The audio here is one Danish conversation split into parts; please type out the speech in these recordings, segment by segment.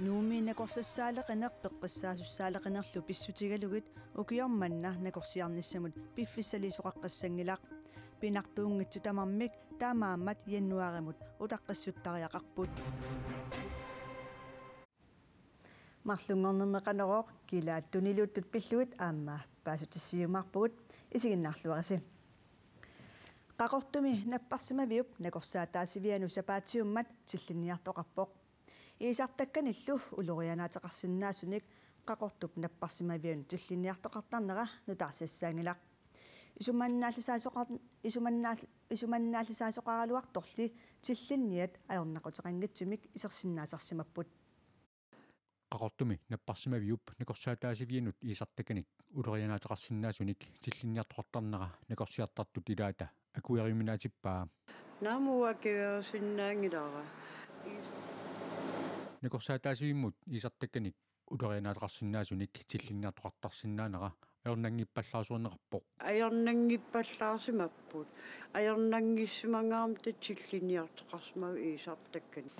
Nuumi nakorsasaaleqinaq peqqissaasussaaleqinerlu pissutigalugit ukiormanna nakorsiarnissamut piffissalisoqaqqassangilaq pinartuungitsu tamarmik taamaammat yannuarimut utaqqissuttariaqarput марлунгорнэрмеқанероо килааттунилууттут пиллуит аама паасутиссиумаарпугут исигиннаарлуарси qaqortumi napparsimavиуп накорсаатаасивиану сапаатиуммат тиллинниартоқарпоқ иисартакканиллу улорианаатеқарсинаасуник qaqortup наппарсимавиану тиллинниартоқартарнера нутаарсиассаангилақ исуманнааллисаасоқаралуарторли тиллинниат аёрнақутеқангитсумик исерсиннаасарсимаппут qaqortumi napparsimavиуп накорсаатаасивианут иисартаканик улорианаатеқарсинаасуник тиллинниартоқартарнера накорсиартартут илаата акуяриминаатиппаа наамуаккиверсиннаангилара накорсаатаасивиммут иисартаканик улорианаатеқарсинаасуник тиллинниартоқартарсинаанера аёрнангиппаллаасуернеқарпоқ аёрнангиппаллаарсимаппут аёрнангиссимангаарм тиллинниартоқарсимав иисартаккани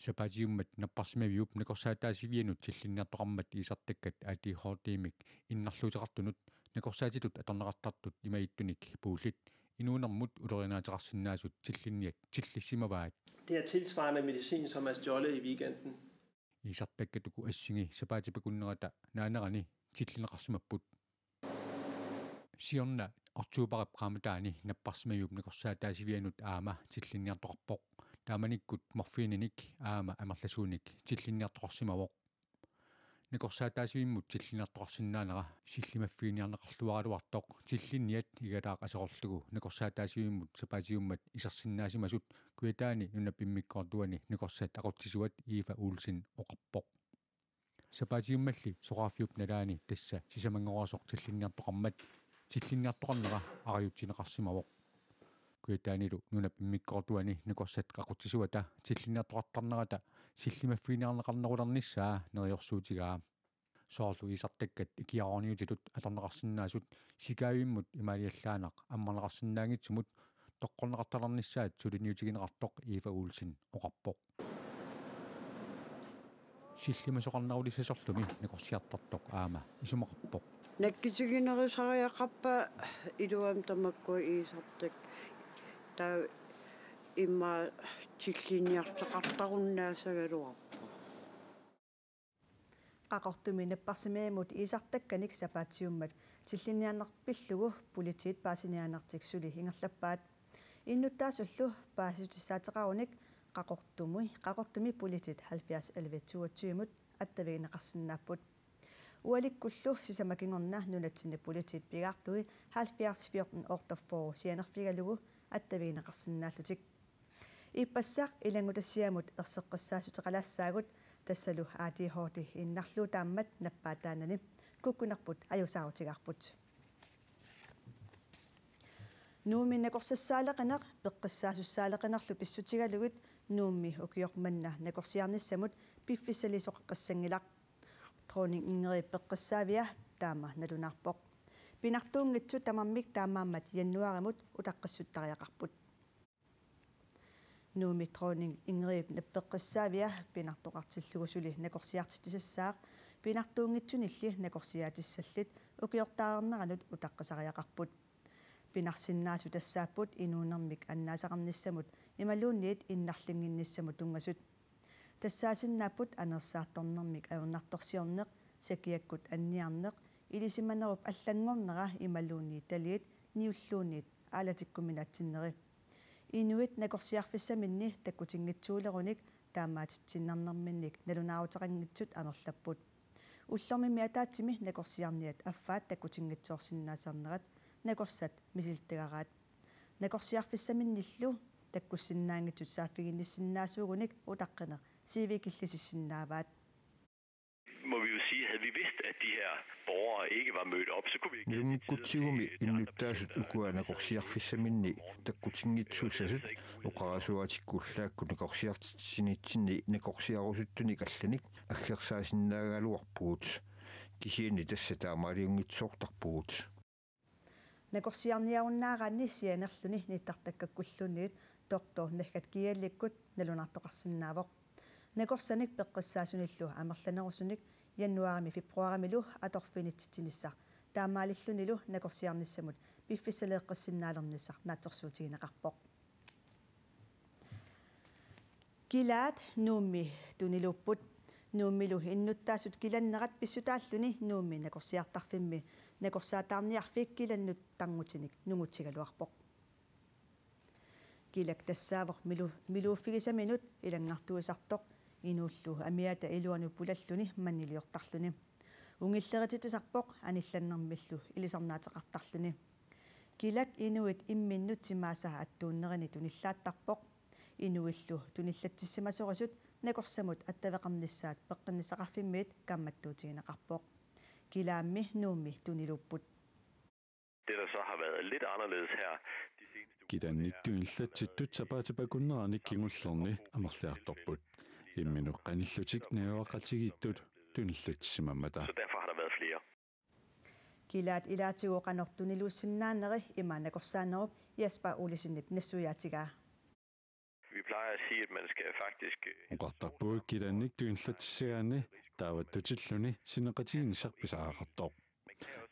сапаатиуммат наппарсимавиуп накорсаатаасивианут тиллинниартоқармат иисартаккат аатихоортиимик иннарлуутеқартунут накорсаатитут аторнеқартартут имаиттуник пуулит инуунэрмут улорианаатеқарсинаасут тиллинниат тиллиссимаваат. Det er tilsvarende medicin, som er stjålet i weekenden. Иисартаккатуку ассиги сапаатипакуннерата наанерани тиллинеқарсимаппут. сиорна ортуупарап qaamataani наппарсимавиуп накорсаатаасивианут аама тиллинниартоқарпоқ тааманиккут морфининик аама амерласууник тиллинниартоқарсимавоқ накорсаатаасивиммут тиллинниартоқарсинаанера силлимаффиниарнеқарлуаралуартоқ тиллинниат игалаақ асеқорлугу накорсаатаасивиммут сапаатиуммат исерсиннаасимасут куятаани нунаппиммиккортуани накорсаат ақутсисуат иифа уулсин оқарпоқ сапаатиуммалли соқарфиуп налаани тасса сисамангоруасоқ тиллинниартоқармат тиллинниартоқарнера ариутсинеқарсимавоқ куятаанилу нунаппиммиккортуани накорсаат қақутсисуата тиллинниартоқартарнерата силлимаффиниарнеқарнерулерниссаа нериорсуутигаа соорлу исартаккат икиаорниутилут аторнеқарсинаасут сикаавиммут имаалиаллаанақ аммарнеқарсинаангитсумут тоққорнеқарталерниссаат сулиниутигинеқартоқ иифа уулсин оқарпоқ силлимасоқарнерулиссасорлуми накорсиартартоқ аама исумақарпоқ наккисигинерисариақарпа илуам тамаккуа иисартак таа имма тиллинниартеқартаруннаасагалуарпа qaqortumi napparsimeemut iisartakkanik sapaatiummat tillinnianerpillugu politiit paasinianertiksuli ingerlappaat innuttaasullu paasutissaateqarunik qaqortumi politit 70 attavigneqarsinnaaput ualikkullu sisamakingorna nunatsinni politit pigaartui 70 ortorfor sianerfigalugu attavigneqarsinnaallutik иппассаақ илангутассиамут ерсеққиссаасутеқалаассаагут тассалу аатихоорти иннарлуутааммат наппаатаанани куккунарпут аюсаарутигарпут нууминнакорсассаалеқинеқ пеққиссаасуссаалеқинерлу писсутигалугит нуумми укиорманна накорсиарниссамут пиффиссалисоқаққассангилақ троонинг ингери пеққиссаавиа таама налунаарпоқ пинартуунгитсу тамармик таамааммат яннуаримут утаққиссуттариақарпут нуумитроонинг ингрип наппеққиссаавиа пинартоқартиллугусули накорсиартитисассаақ пинартуунгитсунилли накорсиаатиссаллит укиортаарнеранут утаққисариақарпут пинарсиннаасу тассааппут инуунэрмик аннаасақарниссамут ималуунниит иннарлингинниссаму тунгасут тассаасиннааппут анерсаарторнэрмик аюрнарторсиорнеқ сакиаккут анниарнеқ илисиманеруп аллангорнера ималуунни талиит ниуллуунниит аалатиккуминаатсиннери инуит накорсиарфиссаминни таккутингитсуулеруник таамаатитсиннарнэрминник налунаарутеқангитсут анерлаппут уллорми миатаатсими накорсиарниат аффаат таккутингитсоорсиннаасарнерат накорсат мисилтагараат накорсиарфиссаминниллу таккуссиннаангитсут сааффигинниссиннаасуугуник утаққинеқ сивикиллисиссиннааваат må vi jo sige, havde vi vidst, at de her borgere ikke var mødt op, så kunne vi ikke... Nunnikkutsigumi innuttaasut ukuanakorsiarfissaminni takkutingitsuussasut uqarasuatikkullaakku nakorsiartitsinitsinni nakorsiarusuttunik allanik аггерсаасиннаагалуарпуут кисиини тасса таамаалиунгитсоортарпуут накорсиарниаруннаагаанни сианерлүни ниттартаккаккуллунниит тоортор нахкат киалликкут налунартоқарсинаавоқ Nekorsanik peqqissaasunillu amerlanerusunik januarimi februarimilu atorfinitsitsinissa taamaalillunilu nekorsiarnissamut piffissaleeqqassinnaalernisar naatsorsuutigineqarpoq kilaat nuummi tunilupput nuummilu innuttaasut kilannerat pissutaalluni nuummi nekorsiartarfimmi nekorsaataarniarfik kilannut tarngutinik nungutigaluarpoq kilak tassaavoq miluuffigisaminut ilangartuisartoq inuullu amiata iluanu pulalluni manniliortarluni ungillerititisarpoq anillannermillu ilisarnaataqartarluni kilak inuit imminnut simaasa attuunnerini tunillaattarpoq inuillu tunillatsissimasorisut nekorsamut attaveqarnissaat peqqinissaqarfimmiit kammattuutigineqarpoq kilaammi nuummi tunilupput Det der så har været lidt anderledes her Kidanittuillatsittut sapaatipakunnerani kingullerni amerliartorput imminuqqanillutik neoaqatigiittut tunillatsimammata. Så derfor har der været flere. Kilaat ilaatiguoqanortuniluussinnaanneri imaanakorsaannerup Jasper Olesinnip nassujaatigaa Vi plejer at sige, at man skal faktisk uqartarpuu kidannik tuillatsigaani taawattutilluni sineqatiginisarpisaaqartoq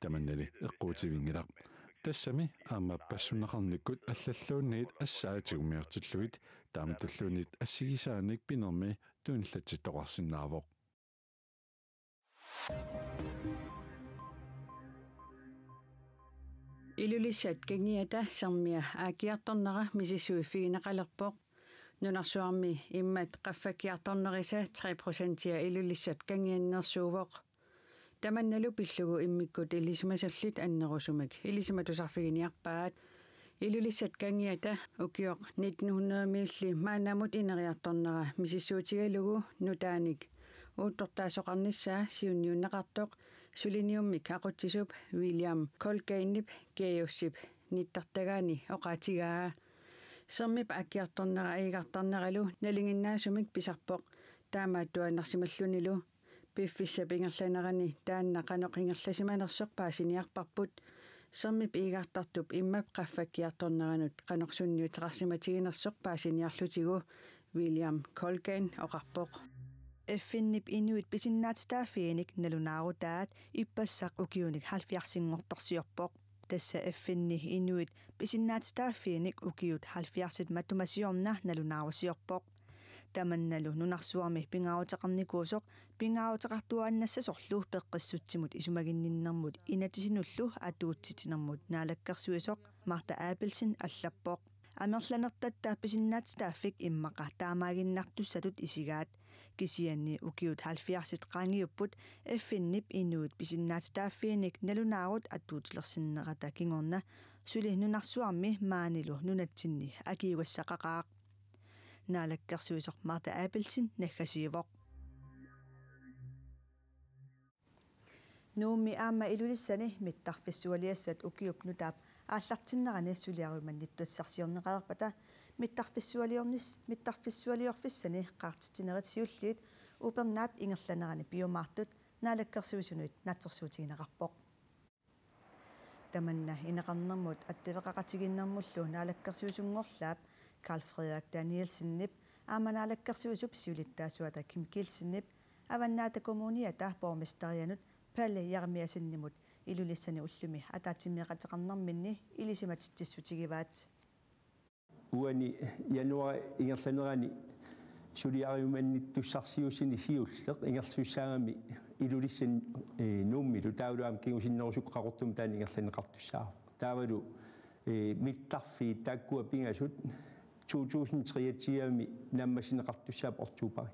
tamannali eqquutivingilaq тассами аамаппассунақарниккут аллаллуунниит ассаатигумиартиллуит тааматуллуунит ассигисааник пинерми тууниллатситтоқарсинаавоқ Ilulissat kangiata sarmia aakiartornera misissuiffiginaqalerpoq nunarsuarmi immat qaffakiartornerisa 3% ilulissat kangiannersuuvoq tamannalu pillugu immikkut ilisimasallit annerusumak ilisimatusarfiginiarpaat ilulissat kangiata ukioq 1900 milli maanamut ineriartornera misissuutigalugu nutaanik uuttortaasoqarnissaa siunniunnaqartoq suliniummik aqutsisup William Colgainip geossip nittartagaani oqaatigaa sermip akkiartornera aigartarneralu nalinginnaasumik pisarpoq taamaattuannarsimallunilu piffissapingerlanerani taannaqanoqingerlasimanersoq paasiniarparput sermip iigartartup immap qaffakkiartorneranut qanorsunniuteqarsimatiginersoq paasiniarlutigu William Colgain oqarpoq effinnip inuit pisinnaatstaafiinik nalunaarutaat ippassaq ukiunik 70-singortorsiorpoq tassa effinni inuit pisinnaatstaafiinik ukiut 70 matumasiorna nalunaarusiorpoq tamannalu nunarsuarmi pingautaqarnikuusoq pingautaqartuaannassasorlu peqqissutsimut isumaginninnermut inatisinullu atuutsitinermut naalakkersuisoq Marta Abelsen allappoq amerlanertattaa pisinnaatstaaffik immaqa taamaaginnartussatut isigaat kisianni ukiut 70 qaangiupput effinnip inuit pisinnaatstaaffiinik nalunaarut atuutilersinnerata kingorna suli nunarsuarmi maanilu nunatsinni akiuassaqaqaaq naalakkersuisoq Marta Abelsen naggasiivoq nuummi aamma ilulissani mittarfissualiassat ukiup nutaap ааллартиннерани сулиаруиманниттуссарсиорнеқарпата миттарфиссуалиорфиссани qaartittinerit siulliit упернаап ингерланерани биомаартут наалаккерсуисунуит наатсорсуутигинеқарпоқ таманна инеқарнермут аттивеқақатигиннэрмуллу наалаккерсуисунгорлаап Carl Frederik Danielsenнип ааманаалаккерсуисуп сиулиттаасуата Kim Kielsenнип аваннаата коммуниата бормистерианут Palle Jeremiasinнимут ilulissani ullumi ataatsimmiaqateqarnerminni ilisimatitissutigivaat uani januari ingerlanerani suliariumannittussarsiusini siulleq ingerlussaagami ilulissan nuummilu tauluam kingusinnerusukqaqortum taani ingerlaneqartussaa taavalu mittarfi taakkua pingasut 2023 nammasineqartussaap ortuupari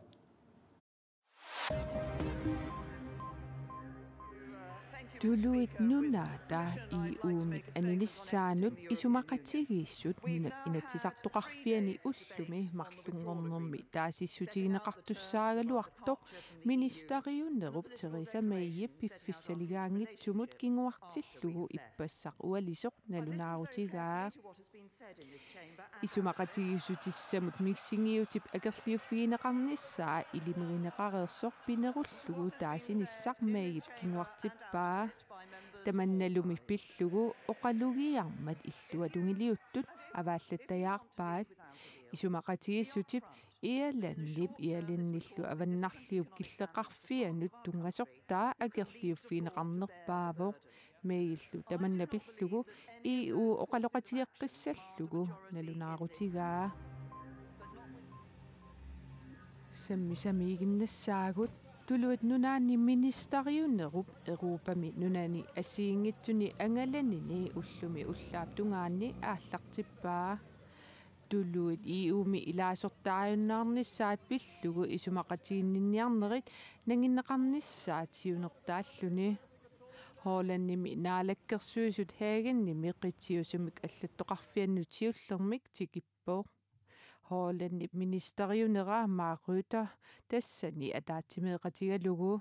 Tuluit nunaata uumik aninissaanut isumaqatigiissut inatisartoqarfiani ullumi marlungornermi taasissutigineqartussaagaluartoq ministeriunnerup Theresa May piffissaligaangitsumut kinguartillugu ippassaq ualisoq nalunaarutigaa isumaqatigiissutissamut miksingiutip akerliuffigineqarnissaa ilimerineqareersoq pinerullugu taasinissaq May kinguartippaa таманналуми пиллугу оқалугиармат иллуатунгилиуттут авааллаттаяарпаат исумақатигиссутип иаланнип иалинниллу аваннарлиуп киллеқарфианут тунгасортаа акерлиуффинеқарнерпаавоқ меиллу таманна пиллугу ИУ оқалоқатигеққиссаллугу налунаарутигаа саммисамигиннассаагут тулуат нунаани министариунеруп Европами нунаани ассиингитсуни ангаланини уллуми уллааптунгаанни ааллартиппаа тулуит ИУми илаасортааюннаарниссаат пиллугу исумақатигиннинниарнерит нангиннеқарниссаат сиунертааллуни Hollandimi naalakkersuisut haaganimi qitiusumik аллаттоқарфианнутиуллермик тикиппоо Hollandip ministeriuneraa Rütter tassani ataattimeeqatigalugu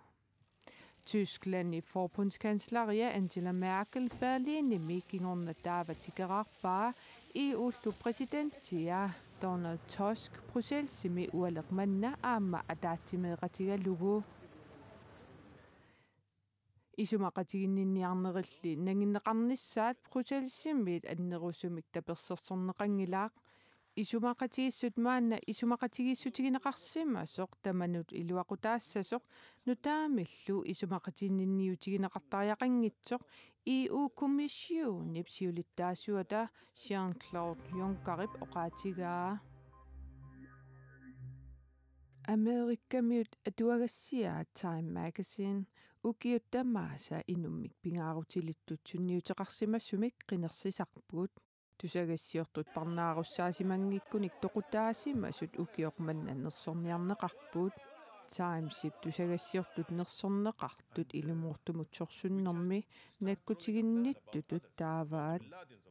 Tyskland i forbundskansleria Angela Merkel Berlinimi kingornataavatikeraarpaa EU-lu presidenttia Donald Tusk Bruxellesimi ualermanna aamma ataattimeeqatigalugu исумақатигиннинниарнерилли нангиннеқарнissaат Bruxellesimmiit аннерусумик таперсерсорнеқангилаақ исумақатигиссут маанна исумақатигиссутигинеқарсимасоқ таманут илуақутаассасоқ нутаамиллу исумақатиннинниутигинеқартариақангитсоқ EU Kommissionen сиулиттаасуата Jean-Claude Junckeрип оқаатигаа Amerikamiut atuagassiaa Time Magazine ukiuttamaasa inummik pingaarutilittutsuniuteqarsimassumik qinersisarpugut tusagassiortut parnaarussaasimangikkunik toqutaasimasut ukioqmanna nersorniarneqarpuut Timesip tusagassiortut nersorneqartut ilumuortumutsorsunnermi nakkutiginnittutut taavaat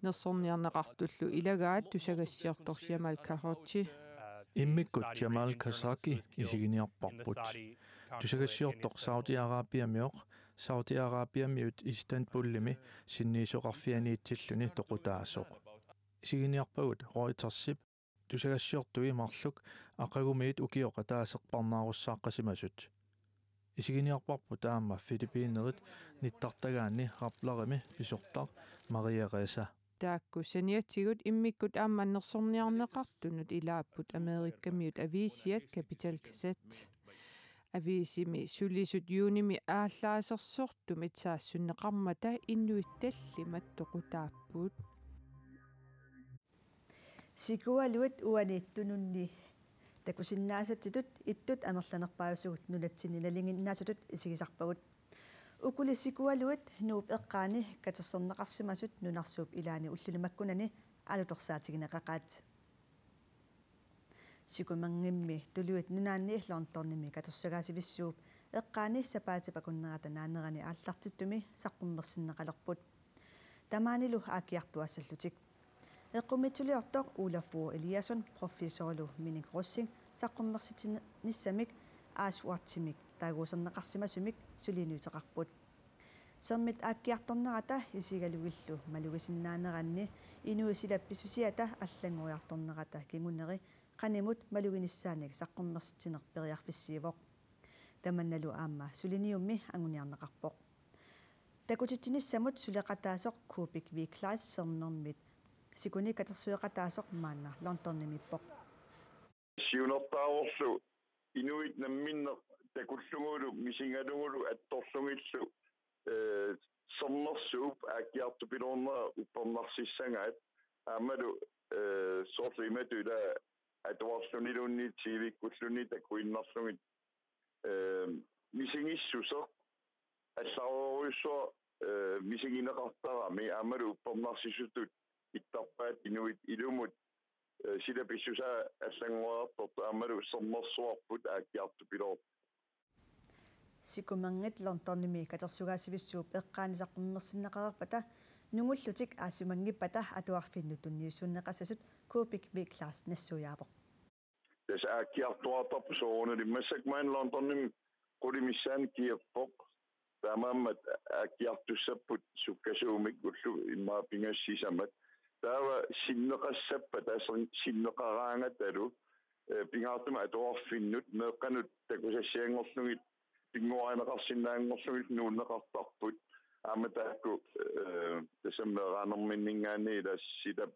nersorniarneqartullu ilagaat tusagassiortorsiamal kahorti Immikut Jamal Khashoggi isiginiarparput tusagassiortoq Saudi-Arabiamioq Saudi-Arabiamiut Istanbullimi sinniisoqarfianiitsilluni toqutaasoq isiginiarpagut Reutersip tusagassiortui marluk aqagumiit ukioqa taaseqparnaarussaaqqasimasut isiginiarparput aamma Filippiinerit nittartagaanni raplarimi pisortar Maria Ressa Taakkussaniatsigut immikkut aammannersorniarneqartunut ilaapput Amerikamiut avisiat Capital Gazette avisimi sulisut juunimi ааllaasersortumit saassunneqarmata innuittallimat toqutaapput sikualuit uaniittununni takusinnaasatitut ittut amerlanerpaasugut nunatsini nalinginnaasutut isigisarpagut ukulisikualuit nuup eqqaani katerserneqarsimasut nunarsuup ilaani ullulimakkunani alutorsaatigineqaqaat sikumangimmi tuluit nunaanni illorntornimi katersagaasivissuup eqqaani sapaatipakunnerata naanerani aallartittumi saqqummersinneqalerput tamaanilu aakiartuassаллутик eqqummitsuliortoq Olafur Eliasson professorlu minik russing saqqummersitinissamik aasuartimik taaguuserneqarsimasumik sulinuuteqarput sermit aakkiartornerata isigalugillu malugisinnaanеранни inuusilappisusiata аллангуриарторнерата кигунери qanimut maluginissaanik saqqummersitinerperiarfissiivoq tamannalu aamma suliniummi anguniarneqarpoq takutittinissamut suleqataasoq Kubik V-class sernermit sikuni katersueqataasoq maanna lontornimippoq siunertaavorlu inuit namminne takullungulu misingalungulu attorlungillu sommersuup aakkiartupilornera uppernarsissangaat aamalu soorlimatula atuarlunilunni tiivikkullunni takuinnarlungit misingissuseq аллаарорюссуа мисигинеқартарами аамалу уппернарсисутут иттарпаат инуит илумут силаписсуса аллангуаартор аамалу сэрнерсуарпут ааккиартупилоо сикумангит лонторними катерсугаасивиссууп эққаанисаққуммерсиннеқарпата нугуллутик аасимангиппата атуарфиннутунниуссуннеқассасут Kubik V-class нассуяапоқ тас ааккиартуартарпу соорунилиммассак маан лонторними qulимиссаан киерпоқ таамааммат ааккиартуссаппут суккасуумик уллу иммаа пингассисамат таава синнеқассаппа таасерин синнеқараангаталу пингаартума атуарфиннут меэққанут такусассиангорлугит пингуаринеқарсинаангорлугит нууннеқартарпут аматаакку тасаммераанерминнингаани илаассита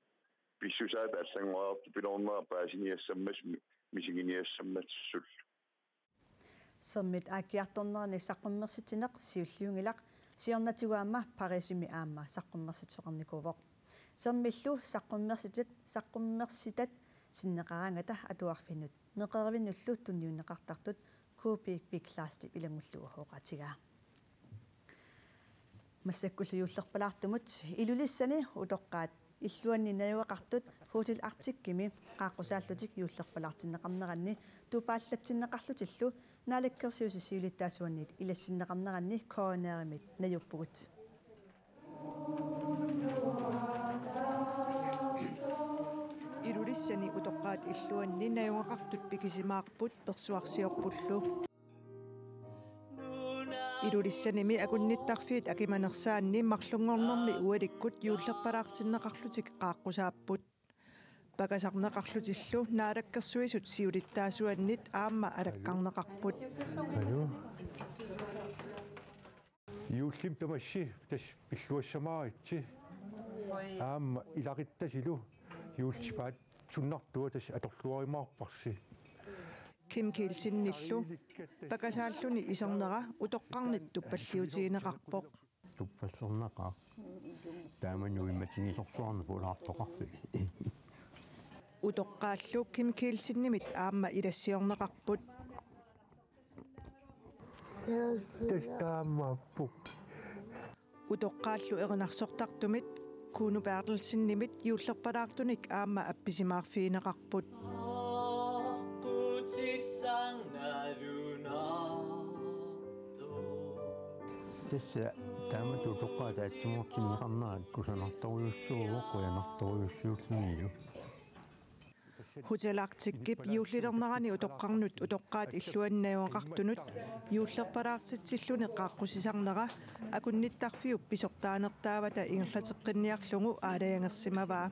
писсусаат аллангуаарту пилорнера паасиниассаммас мисигиниассамматсул Summit aakiartornerani saqqummersitineq siulliungilaq siornatiguaamma parisimi aamma saqqummersitsoqarnikuuvoq sermillu saqqummersitat sinneqarangata atuarfinut meqervinullu tunniunneqartartut kuupik bikklaasti ilangullugu hoqatigaa массаккуллиуллерпалаартумут илулиссани утоққаат иллуанни наюақартут хутил артиккими qaaqqusaallутик юуллерпалаартиннеқарнеранни тупааллатсиннеқарлутиллу наалаккерсиусисиулиттаасуанниит илассиннеқарнеранни коонееримит наюппугут илулиссани утоққаат иллуанни наюақартут пикисимаарпут персуарсиорпуллу илулиссаними акунниттарфиит акиманерсаанни марлунгорнерми уаликкут юуллерпалаартиннеқарлутик qaaqqusaapпут пакасарнеқарлутиллу наалаккерсуисут сиулиттаасуаннит аама алаккарнеқарпут алу юуллим тамасси тас пиллуассамааитси аама илариттасилу юулчипаат суннартуа тас аторлуаримаарпарси Kim Kielsinnillu pakasааллуни исернера утоққарнит туппаллиутигинеқарпоқ туппассернеқар таамануиматигисорсуарна пулаартоқарси утоққааллу Kim Kielsinнимит аама илассиорнеқарпут тестааммаппу утоққааллу еринарсортартумит кууну паарлсиннимит юуллерпалаартуник аама апписимаарфиинеқарпут tässä tämä tuokaa tästä muutkin kannaa kun sanottuujuussuuvoku ja nottuujuussuusniilu Hotelaktikkip juullilernerani utoqqarnut utoqqaat illuannajuaqartunut juullerpalaartitsilluni qaaqqusisarnera akunnittarfiu pisortaanertaavata ingerlateqqinniarlugu aalajangersimavaa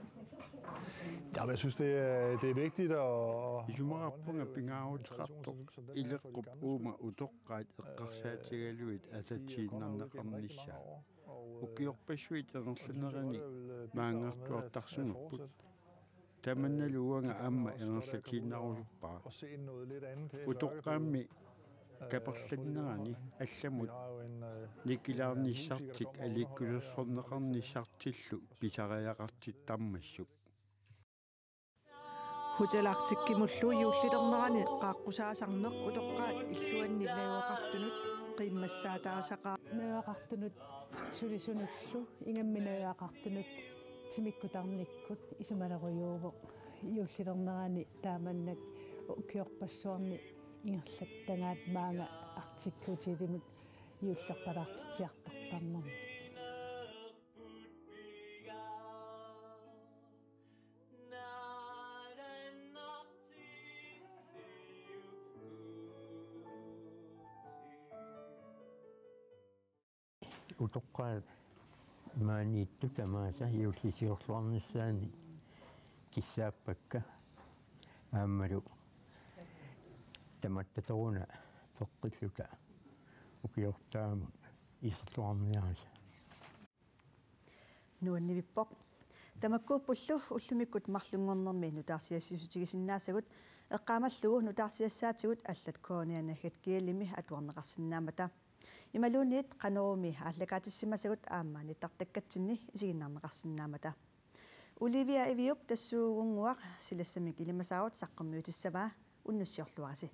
Jeg synes, det er vigtigt at... Isumarappunga pingaavutqartoq ileqqup uuma utoqqaat eqqarsaatigaluit asatiinnerneqarnissa ukiorpassuit ernerlanerani maangertuartarsunerput tamannaluanga aamma ernerlatiinnarusuppaa utoqqaammi kaperlannerani allamut nikilaarnissartik alikkulersorneqarnissartillu pisariaqartit tammassuk Hotelaktikkimullu juullilernerani qaaqqusaasarneq utoqqaat illuanni najuaqartunut qiimmassaataasaqaa najuaqartunut sulisunullu ingamminajuaqartunut timikkutarnikkut isumaleruyuuvoq juullilernerani taamannak ukiorpassuarni ingerlattagaat maanga artikkuutilimut juullerpalaartitiartortarnermi utoqqaat maaniittu tamaasa juullisiorluarnissaani kissaappakka aammalu tamattatoruna feqqilluta ukiortaamu iserluarniarisa nuannivippoq tamakkuuppullu ullumikut marlungornermi nutaarsiassisutigisinnaassagut eqqaamallugu nutaarsiassaatigut allat koonianaggat kialimi atuarneqarsinnaamata Imaluunit qanerumi ааллакаатиссимасагут ааммаани тартаккатсинни исигиннарнеқарсинаамата Olivia Eviup тассуугунгуақ силассамик илимасаават саққуммиутиссаваа уннуссиорлуараси